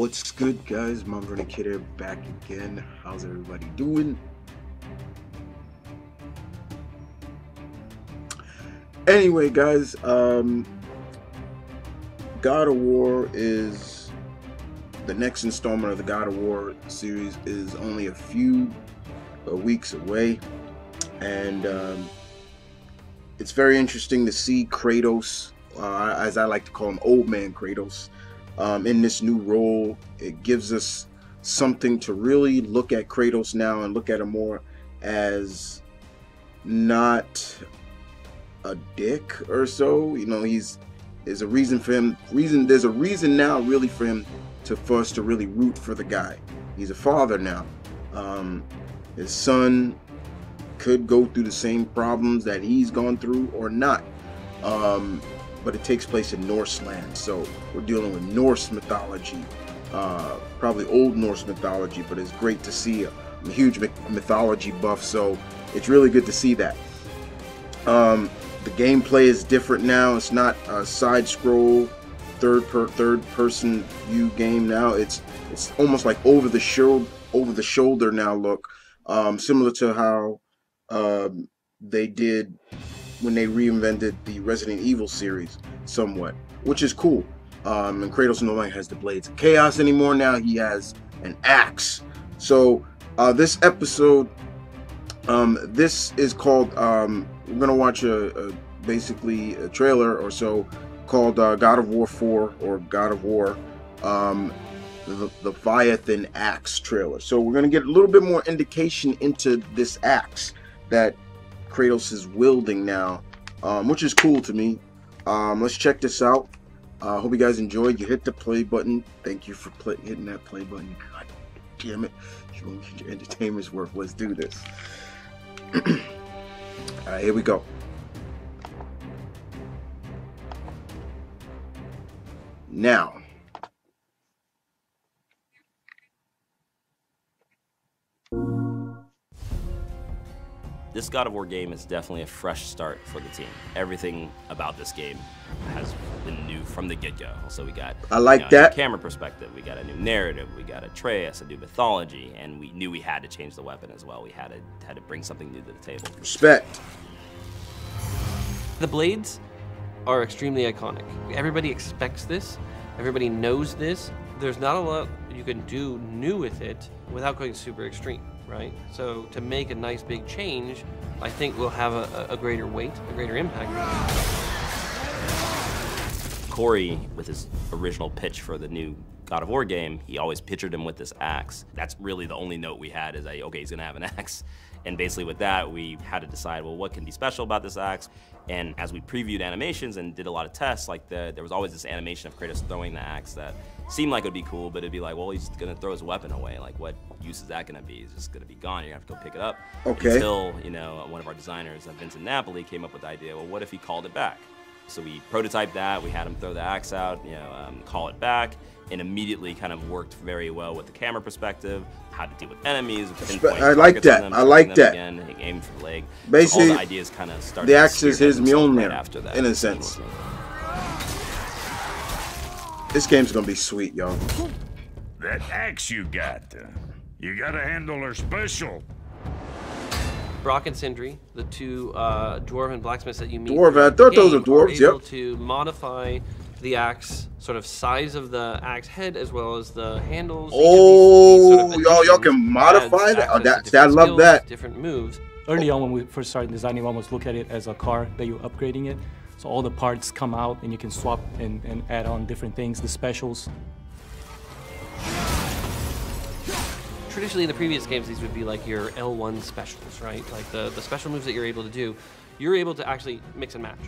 What's good, guys? M.V.K here, back again. How's everybody doing? Anyway, guys, God of War is the next installment of the God of War series is only a few weeks away, and it's very interesting to see Kratos, as I like to call him, old man Kratos, in this new role. It gives us something to really look at Kratos now and look at him more as not a dick or so. You know, there's a reason for him. There's a reason now, really, for us to really root for the guy. He's a father now. His son could go through the same problems that he's gone through or not. But it takes place in Norse land, so we're dealing with Norse mythology, probably Old Norse mythology, but it's great to see a huge mythology buff, so it's really good to see that. The gameplay is different now. It's not a side scroll third person view game now. It's almost like over the shoulder now look, similar to how they did when they reinvented the Resident Evil series somewhat, which is cool. And Kratos no longer has the Blades of Chaos anymore. Now he has an axe. So this episode, this is called, we're gonna watch basically a trailer or so called God of War 4 or God of War, the Leviathan axe trailer. So we're gonna get a little bit more indication into this axe that Kratos is wielding now, which is cool to me. Let's check this out. Hope you guys enjoyed. You hit the play button. Thank you for hitting that play button. God damn it. You want to get your entertainment's worth. Let's do this. Alright, here we go. Now. This God of War game is definitely a fresh start for the team. Everything about this game has been new from the get-go. So we got that camera perspective, we got a new narrative, we got Atreus, a new mythology, and we knew we had to change the weapon as well. We had to bring something new to the table. Respect. The blades are extremely iconic. Everybody expects this. Everybody knows this. There's not a lot you can do new with it without going super extreme, right? So to make a nice big change, I think will have a greater weight, a greater impact. Corey, with his original pitch for the new God of War game, he always pictured him with this axe. That's really the only note we had, is that, okay, he's gonna have an axe. And basically with that, we had to decide, well, what can be special about this axe? And as we previewed animations and did a lot of tests, like there was always this animation of Kratos throwing the axe that seemed like it would be cool, but it'd be like, well, he's gonna throw his weapon away. Like, what use is that gonna be? It's just gonna be gone. You're gonna have to go pick it up. Okay. Until, you know, one of our designers, Vincent Napoli, came up with the idea, well, what if he called it back? So we prototyped that, we had him throw the axe out, call it back, and immediately kind of worked very well with the camera perspective, how to deal with enemies, I like that. I like that. Again, aim for the leg. Basically, so all the ideas kind of started. The axe is his Mjolnir, right after that, in a sense. This game's gonna be sweet, y'all. That axe you got, you gotta handle her special. Brock and Sindri, the two dwarven blacksmiths that you meet. I thought those were dwarves. Are able to modify the axe, sort of size of the axe head as well as the handles. Oh, y'all can modify that. I love that. Different moves. Early on, when we first started designing, we almost look at it as a car that you're upgrading it. So all the parts come out and you can swap and add on different things, the specials. Traditionally, in the previous games, these would be like your L1 specials, right? Like the special moves that you're able to do, you're able to actually mix and match.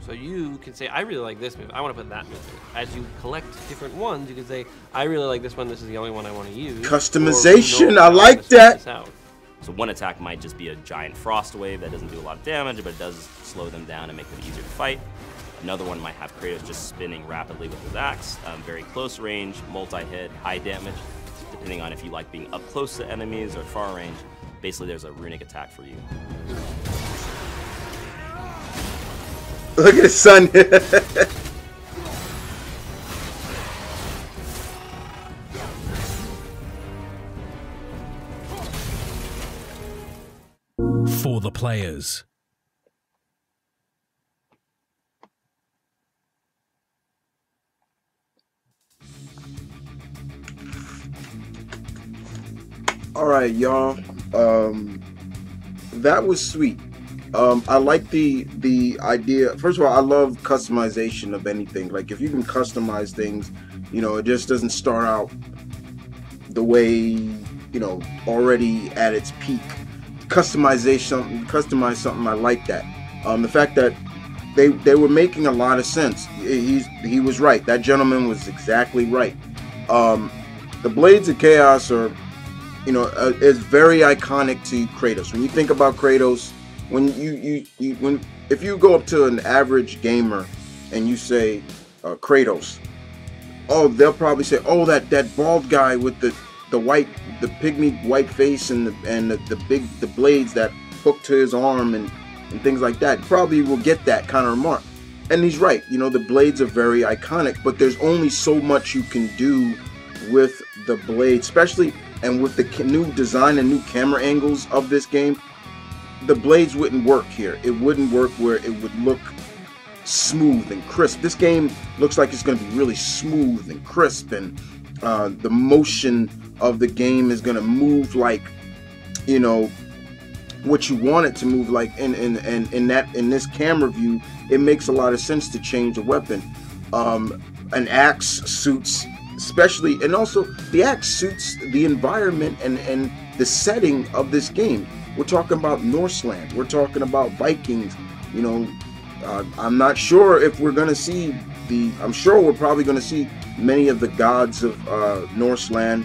So you can say, I really like this move, I want to put that move in. As you collect different ones, you can say, I really like this one, this is the only one I want to use. Customization, I like that. So one attack might just be a giant frost wave that doesn't do a lot of damage, but it does slow them down and make them easier to fight. Another one might have Kratos just spinning rapidly with his axe, very close range, multi-hit, high damage, depending on if you like being up close to enemies or far range. Basically, there's a runic attack for you. Look at his son. for the players. All right, y'all. That was sweet. I like the idea. First of all, I love customization of anything. Like if you can customize things, you know, it just doesn't start out the way, you know, already at its peak. Customize something. I like that. The fact that they were making a lot of sense. He was right. That gentleman was exactly right. The Blades of Chaos are, you know, is very iconic to Kratos. When you think about Kratos, if you go up to an average gamer and you say Kratos, oh, they'll probably say, oh, that bald guy with the pygmy white face and the blades that hook to his arm and things like that. Probably will get that kind of remark. And he's right. You know, the blades are very iconic, but there's only so much you can do with the blade, especially and with the new design and new camera angles of this game. The blades wouldn't work here. It wouldn't work where it would look smooth and crisp. This game looks like it's going to be really smooth and crisp, and the motion of the game is going to move like, you know, what you want it to move like. In this camera view, it makes a lot of sense to change the weapon. An axe suits, especially, and also the axe suits the environment and the setting of this game. We're talking about Norseland. We're talking about Vikings. You know, I'm not sure if we're going to see I'm sure we're probably going to see many of the gods of Norseland.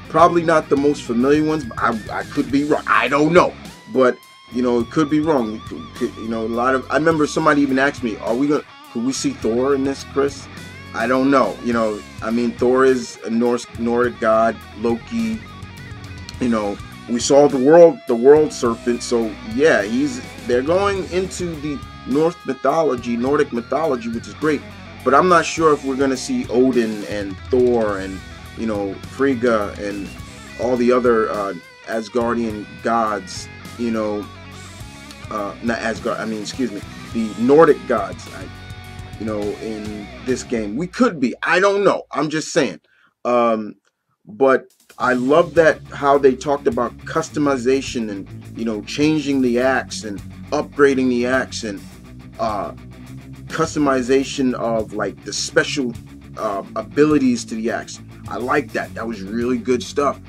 Probably not the most familiar ones. But I could be wrong. I don't know. But, you know, it could be wrong. You know, I remember somebody even asked me, could we see Thor in this, Chris? I don't know. You know, I mean, Thor is a Nordic god. Loki, you know, we saw the world serpent. So yeah, they're going into the Nordic mythology, which is great. But I'm not sure if we're going to see Odin and Thor and, you know, Frigga and all the other Asgardian gods. You know, not Asgard. I mean, excuse me, the Nordic gods. You know, in this game, we could be. I don't know. I'm just saying. But I love that how they talked about customization and, you know, changing the axe and upgrading the axe and customization of like the special abilities to the axe. I like that. That was really good stuff.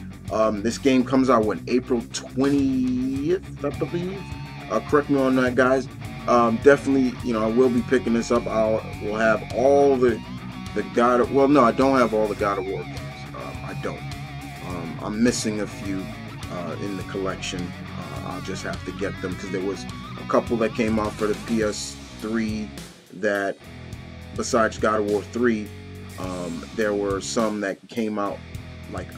This game comes out when April 20th, I believe. Correct me on that, guys. Definitely, you know, I will be picking this up. We'll have all the God of, well, no, I don't have all the God of War games. I don't. I'm missing a few in the collection. I'll just have to get them because there was a couple that came out for the PS3 that, besides God of War 3, there were some that came out like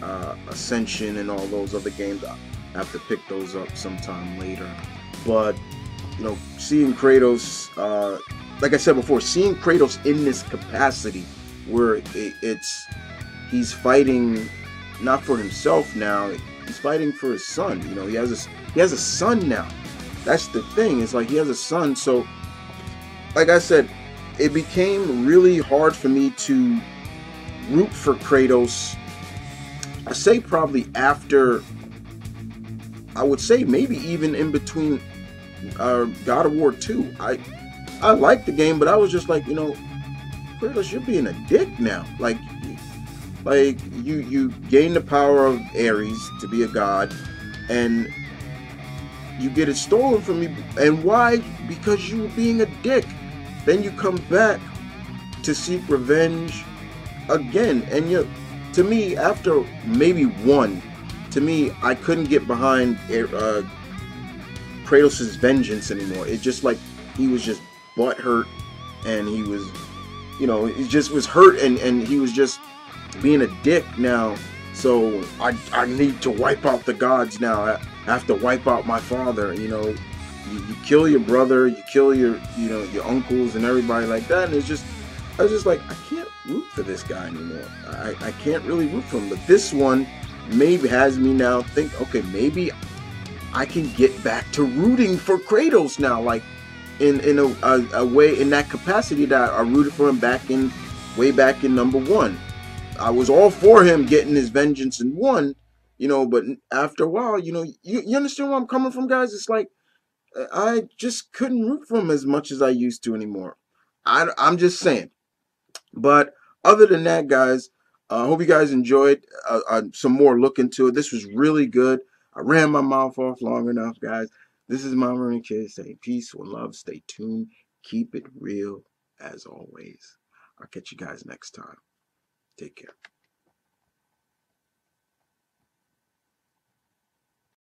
Ascension and all those other games. I have to pick those up sometime later. But, you know, seeing Kratos, like I said before, seeing Kratos in this capacity where he's fighting not for himself now, he's fighting for his son. You know, he has a son now. That's the thing. It's like he has a son. So, like I said, it became really hard for me to root for Kratos. I say probably after, I would say maybe even in between God of War 2. I liked the game, but I was just like, you know, Kratos, you're being a dick now. Like you gain the power of Ares to be a god, and you get it stolen from me. And why? Because you were being a dick. Then you come back to seek revenge again. And to me, after maybe one, to me, I couldn't get behind Kratos' vengeance anymore. It just like he was just butthurt, and he was, you know, he just was hurt, and he was just being a dick now. So I need to wipe out the gods now. I have to wipe out my father. You know, you kill your brother, you kill your uncles and everybody like that. And I was just like, I can't root for this guy anymore. I can't really root for him. But this one maybe has me now think, okay, maybe I can get back to rooting for Kratos now, like in a way, in that capacity that I rooted for him way back in #1. I was all for him getting his vengeance in 1, but after a while, you understand where I'm coming from, guys? It's like I just couldn't root for him as much as I used to anymore. I'm just saying. But other than that, guys, I hope you guys enjoyed some more look into it. This was really good. I ran my mouth off long enough, guys. This is Mama and Kid saying peace and love. Stay tuned. Keep it real as always. I'll catch you guys next time. Take care.